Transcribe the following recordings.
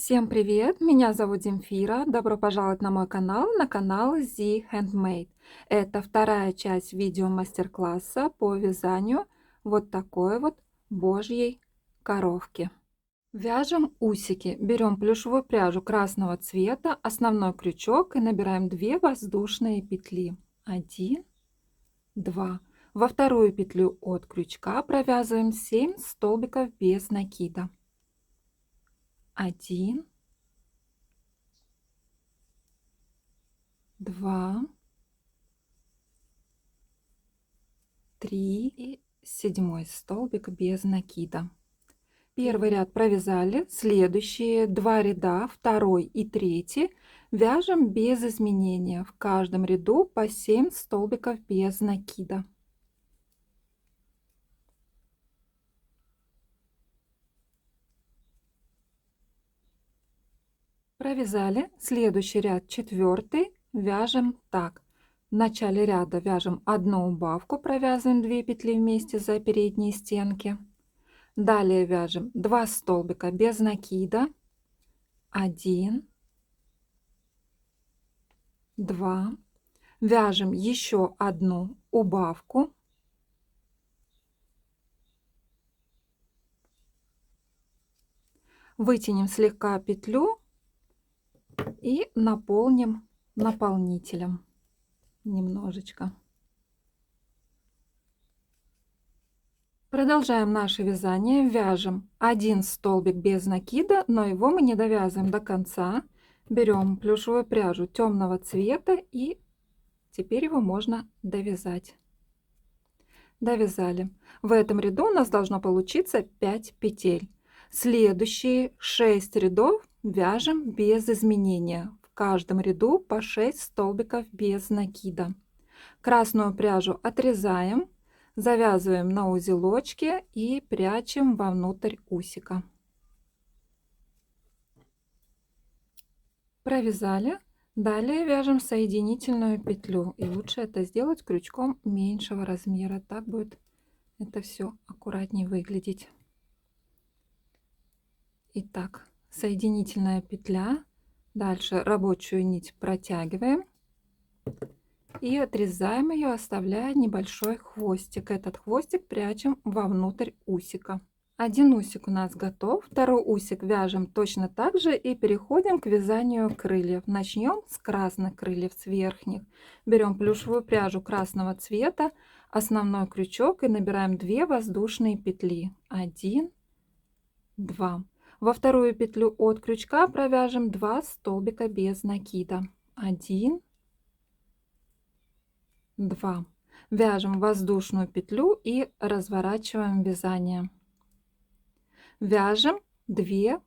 Всем привет! Меня зовут Земфира. Добро пожаловать на канал Z Handmade. Это вторая часть видео мастер-класса по вязанию вот такой вот божьей коровки. Вяжем усики. Берем плюшевую пряжу красного цвета, основной крючок и набираем 2 воздушные петли. 1, 2. Во вторую петлю от крючка провязываем 7 столбиков без накида. 1, 2, 3 и 7 столбик без накида. Первый ряд провязали, следующие 2 ряда, второй и третий, вяжем без изменения. В каждом ряду по 7 столбиков без накида. Провязали, следующий ряд, четвертый, вяжем так. В начале ряда вяжем одну убавку, провязываем 2 петли вместе за передние стенки. Далее вяжем 2 столбика без накида. 1, 2. Вяжем еще одну убавку. Вытянем слегка петлю и наполним наполнителем немножечко. Продолжаем наше вязание. Вяжем 1 столбик без накида, но его мы не довязываем до конца. Берем плюшевую пряжу темного цвета и теперь его можно довязать. Довязали. В этом ряду у нас должно получиться 5 петель. Следующие 6 рядов вяжем без изменения. В каждом ряду по 6 столбиков без накида. Красную пряжу отрезаем, завязываем на узелочке и прячем вовнутрь усика. Провязали. Далее вяжем соединительную петлю. И лучше это сделать крючком меньшего размера. Так будет это все аккуратнее выглядеть. Итак, соединительная петля. Дальше рабочую нить протягиваем и отрезаем ее, оставляя небольшой хвостик. Этот хвостик прячем вовнутрь усика. Один усик у нас готов, второй усик вяжем точно так же и переходим к вязанию крыльев. Начнем с красных крыльев, с верхних. Берем плюшевую пряжу красного цвета, основной крючок и набираем 2 воздушные петли. 1, 2. Во вторую петлю от крючка провяжем 2 столбика без накида. 1, 2. Вяжем воздушную петлю и разворачиваем вязание. Вяжем 2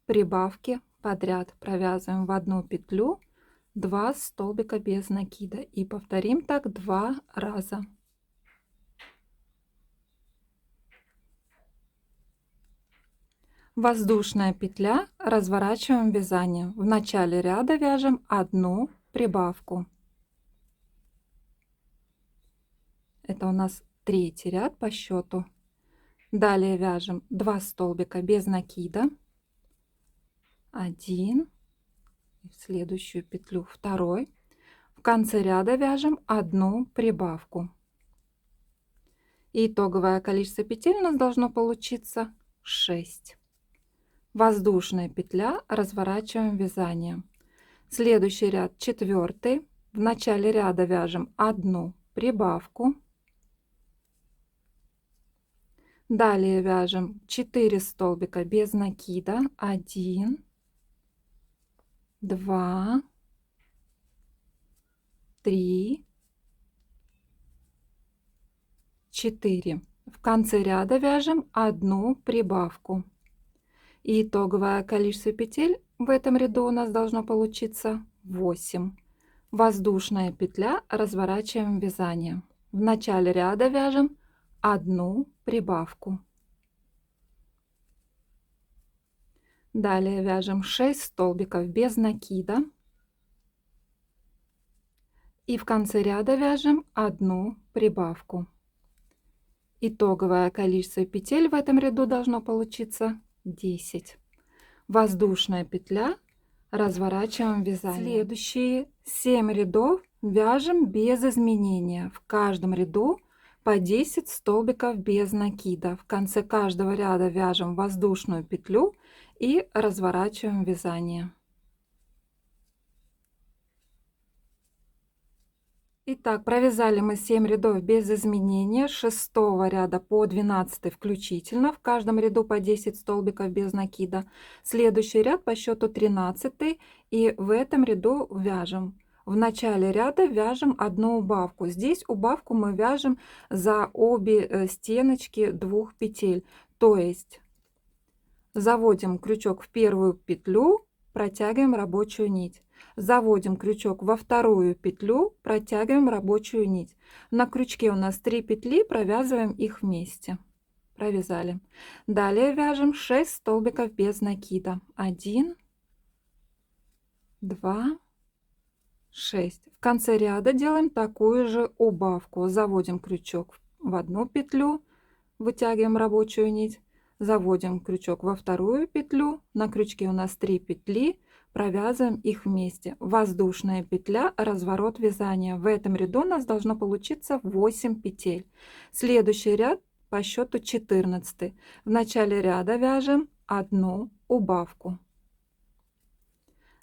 прибавки подряд. Провязываем в одну петлю 2 столбика без накида. И повторим так 2 раза. Воздушная петля, разворачиваем вязание. В начале ряда вяжем одну прибавку. Это у нас третий ряд по счету. Далее вяжем 2 столбика без накида. 1. В следующую петлю второй. В конце ряда вяжем одну прибавку. Итоговое количество петель у нас должно получиться 6. Воздушная петля, разворачиваем вязание. Следующий ряд четвертый. В начале ряда вяжем одну прибавку. Далее вяжем 4 столбика без накида. 1, 2, 3, 4. В конце ряда вяжем одну прибавку. И итоговое количество петель в этом ряду у нас должно получиться 8. Воздушная петля, разворачиваем вязание. В начале ряда вяжем одну прибавку. Далее вяжем 6 столбиков без накида. И в конце ряда вяжем одну прибавку. Итоговое количество петель в этом ряду должно получиться 10. воздушная петля, разворачиваем вязание. Следующие 7 рядов вяжем без изменения. В каждом ряду по 10 столбиков без накида. В конце каждого ряда вяжем воздушную петлю и разворачиваем вязание. Итак, провязали мы 7 рядов без изменения, с 6 ряда по 12 включительно, в каждом ряду по 10 столбиков без накида. Следующий ряд по счету 13, и в этом ряду вяжем. В начале ряда вяжем одну убавку. Здесь убавку мы вяжем за обе стеночки двух петель. То есть заводим крючок в первую петлю, протягиваем рабочую нить. Заводим крючок во вторую петлю, протягиваем рабочую нить. На крючке у нас 3 петли, провязываем их вместе. Провязали. Далее вяжем 6 столбиков без накида. 1, 2, 6. В конце ряда делаем такую же убавку. Заводим крючок в одну петлю, вытягиваем рабочую нить. Заводим крючок во вторую петлю. На крючке у нас 3 петли. Провязываем их вместе. Воздушная петля, разворот вязания. В этом ряду у нас должно получиться 8 петель. Следующий ряд по счету 14. В начале ряда вяжем одну убавку.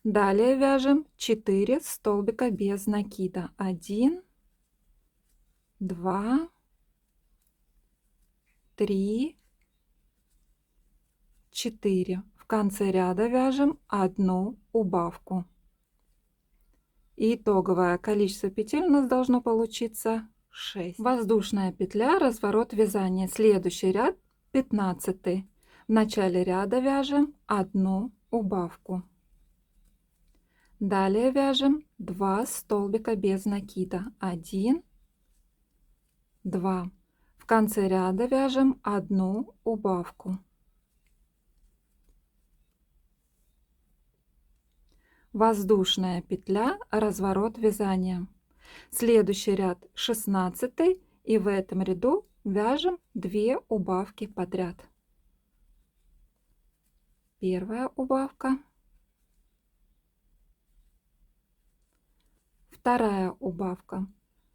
Далее вяжем 4 столбика без накида. 1, 2, 3, 4. В конце ряда вяжем одну убавку. Итоговое количество петель у нас должно получиться 6. Воздушная петля, разворот вязания. Следующий ряд 15. В начале ряда вяжем одну убавку. Далее вяжем 2 столбика без накида. 1, 2. В конце ряда вяжем одну убавку. Воздушная петля, разворот вязания. Следующий ряд 16, и в этом ряду вяжем 2 убавки подряд. Первая убавка, вторая убавка,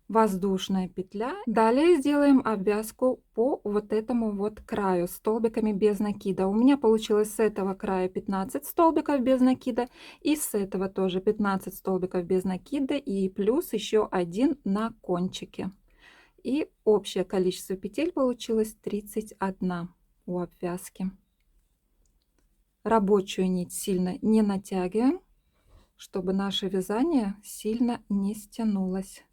воздушная петля. Далее сделаем обвязку по вот этому вот краю столбиками без накида. У меня получилось с этого края 15 столбиков без накида, и с этого тоже 15 столбиков без накида, и плюс еще один на кончике. И общее количество петель получилось 31 у обвязки. Рабочую нить сильно не натягиваем, чтобы наше вязание сильно не стянулось.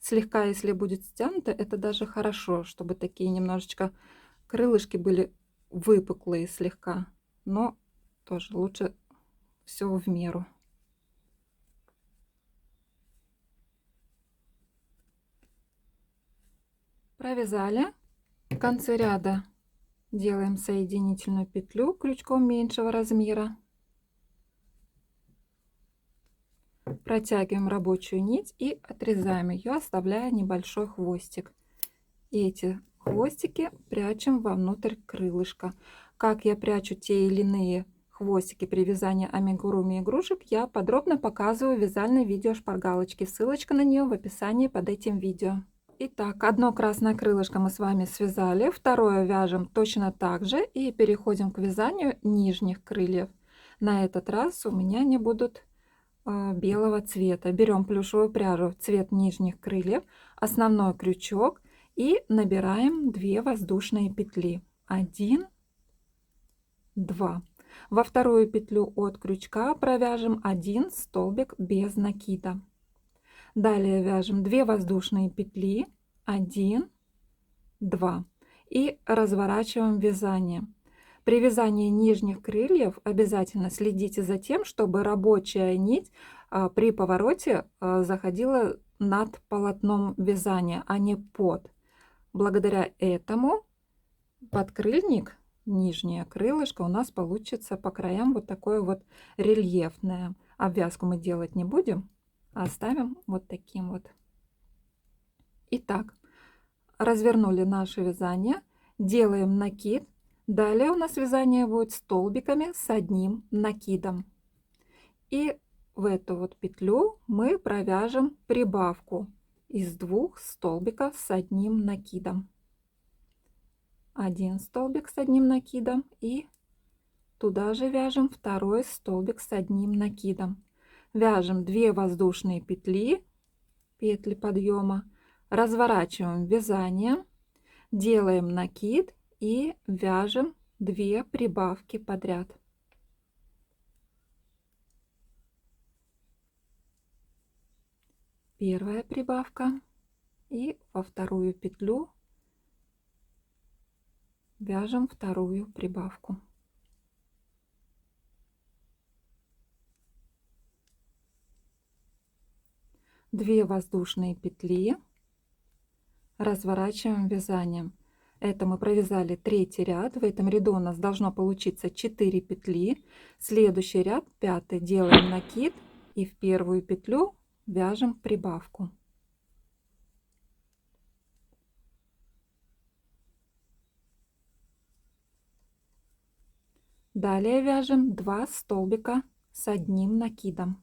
Слегка, если будет стянуто, это даже хорошо, чтобы такие немножечко крылышки были выпуклые слегка, но тоже лучше все в меру. Провязали. В конце ряда делаем соединительную петлю крючком меньшего размера. Протягиваем рабочую нить и отрезаем ее, оставляя небольшой хвостик. И эти хвостики прячем вовнутрь крылышка. Как я прячу те или иные хвостики при вязании амигуруми игрушек, я подробно показываю в вязальной видео шпаргалочки. Ссылочка на нее в описании под этим видео. Итак, одно красное крылышко мы с вами связали, второе вяжем точно так же и переходим к вязанию нижних крыльев. На этот раз у меня они будут белого цвета. Берем плюшевую пряжу в цвет нижних крыльев, основной крючок и набираем 2 воздушные петли. 1, 2. Во вторую петлю от крючка провяжем 1 столбик без накида. Далее вяжем 2 воздушные петли. 1, 2. И разворачиваем вязание. При вязании нижних крыльев обязательно следите за тем, чтобы рабочая нить при повороте заходила над полотном вязания, а не под. Благодаря этому подкрыльник, нижнее крылышко у нас получится по краям вот такое вот рельефное. Обвязку мы делать не будем, а оставим вот таким вот. Итак, развернули наше вязание, делаем накид. Далее у нас вязание будет столбиками с одним накидом. И в эту вот петлю мы провяжем прибавку из 2 столбиков с одним накидом. Один столбик с одним накидом и туда же вяжем второй столбик с одним накидом. Вяжем 2 воздушные петли, петли подъема, разворачиваем вязание, делаем накид и вяжем 2 прибавки подряд. Первая прибавка и во вторую петлю вяжем вторую прибавку. Две воздушные петли, разворачиваем вязанием. Это мы провязали третий ряд. В этом ряду у нас должно получиться 4 петли. Следующий ряд, пятый, делаем накид и в первую петлю вяжем прибавку. Далее вяжем 2 столбика с одним накидом.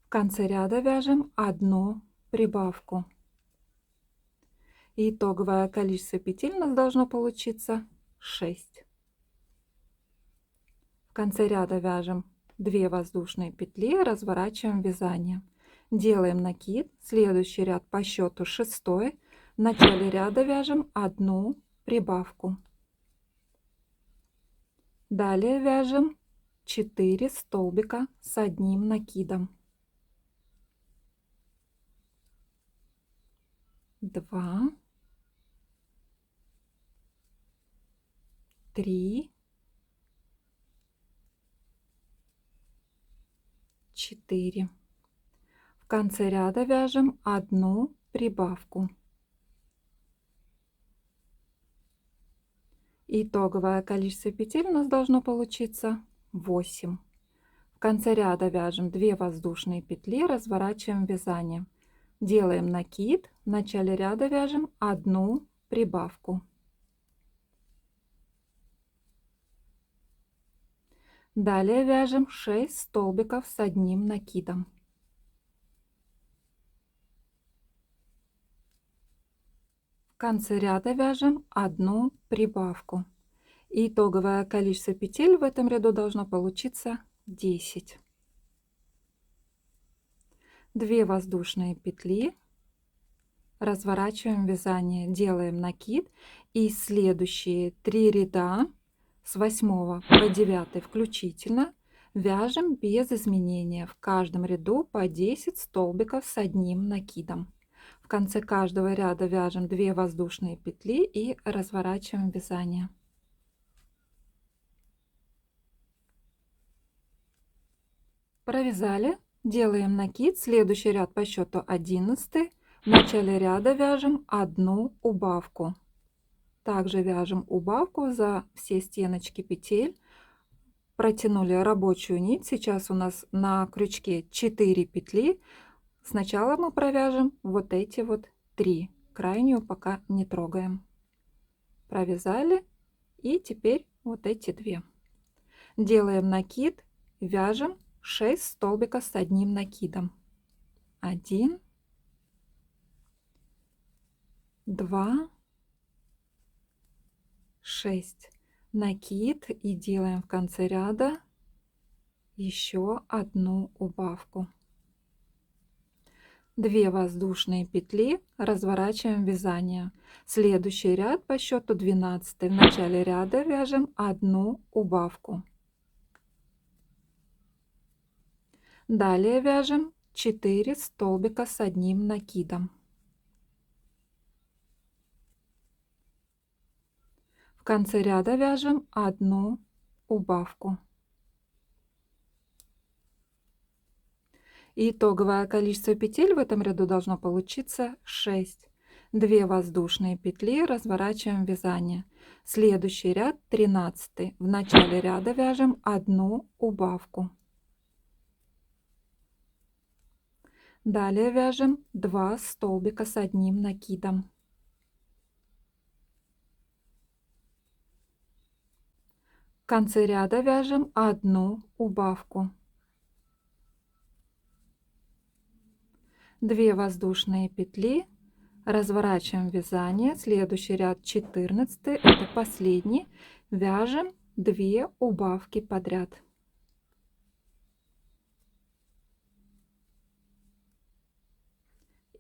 В конце ряда вяжем одну прибавку. Итоговое количество петель у нас должно получиться 6. В конце ряда вяжем 2 воздушные петли, разворачиваем вязание. Делаем накид, следующий ряд по счету 6. В начале ряда вяжем одну прибавку. Далее вяжем 4 столбика с одним накидом. 2, 3, 4. В конце ряда вяжем одну прибавку. Итоговое количество петель у нас должно получиться 8. В конце ряда вяжем 2 воздушные петли, разворачиваем вязание. Делаем накид, в начале ряда вяжем одну прибавку. Далее вяжем 6 столбиков с одним накидом. В конце ряда вяжем одну прибавку. Итоговое количество петель в этом ряду должно получиться 10. 2 воздушные петли, разворачиваем вязание, делаем накид и следующие 3 ряда с 8 по 9 включительно вяжем без изменения. В каждом ряду по 10 столбиков с одним накидом. В конце каждого ряда вяжем 2 воздушные петли и разворачиваем вязание. Провязали, делаем накид, следующий ряд по счету 11. В начале ряда вяжем одну убавку. Также вяжем убавку за все стеночки петель. Протянули рабочую нить. Сейчас у нас на крючке 4 петли. Сначала мы провяжем вот эти вот 3. Крайнюю пока не трогаем. Провязали. И теперь вот эти 2. Делаем накид, вяжем 6 столбиков с одним накидом. 1, 2, 6. Накид и делаем в конце ряда еще одну убавку. 2 воздушные петли, разворачиваем вязание. Следующий ряд по счету 12. В начале ряда вяжем одну убавку. Далее вяжем 4 столбика с одним накидом. В конце ряда вяжем одну убавку. Итоговое количество петель в этом ряду должно получиться 6. 2 воздушные петли, разворачиваем вязание. Следующий ряд 13. В начале ряда вяжем одну убавку. Далее вяжем 2 столбика с одним накидом. В конце ряда вяжем одну убавку. 2 воздушные петли, разворачиваем вязание, следующий ряд 14, это последний, вяжем 2 убавки подряд.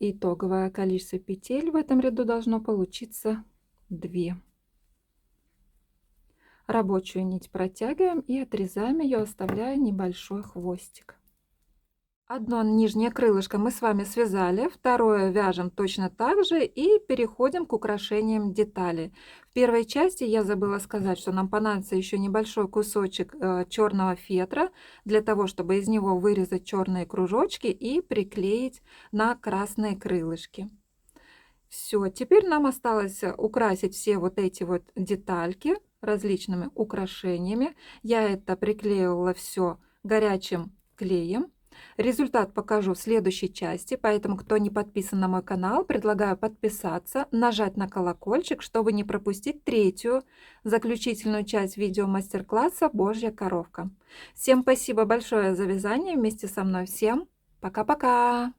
Итоговое количество петель в этом ряду должно получиться 2. Рабочую нить протягиваем и отрезаем ее, оставляя небольшой хвостик. Одно нижнее крылышко мы с вами связали, второе вяжем точно так же и переходим к украшениям детали. В первой части я забыла сказать, что нам понадобится еще небольшой кусочек черного фетра для того, чтобы из него вырезать черные кружочки и приклеить на красные крылышки. Все, теперь нам осталось украсить все вот эти вот детальки различными украшениями. Я это приклеивала все горячим клеем. Результат покажу в следующей части, поэтому кто не подписан на мой канал, предлагаю подписаться, нажать на колокольчик, чтобы не пропустить третью заключительную часть видео мастер-класса «Божья коровка». Всем спасибо большое за вязание вместе со мной. Всем пока-пока!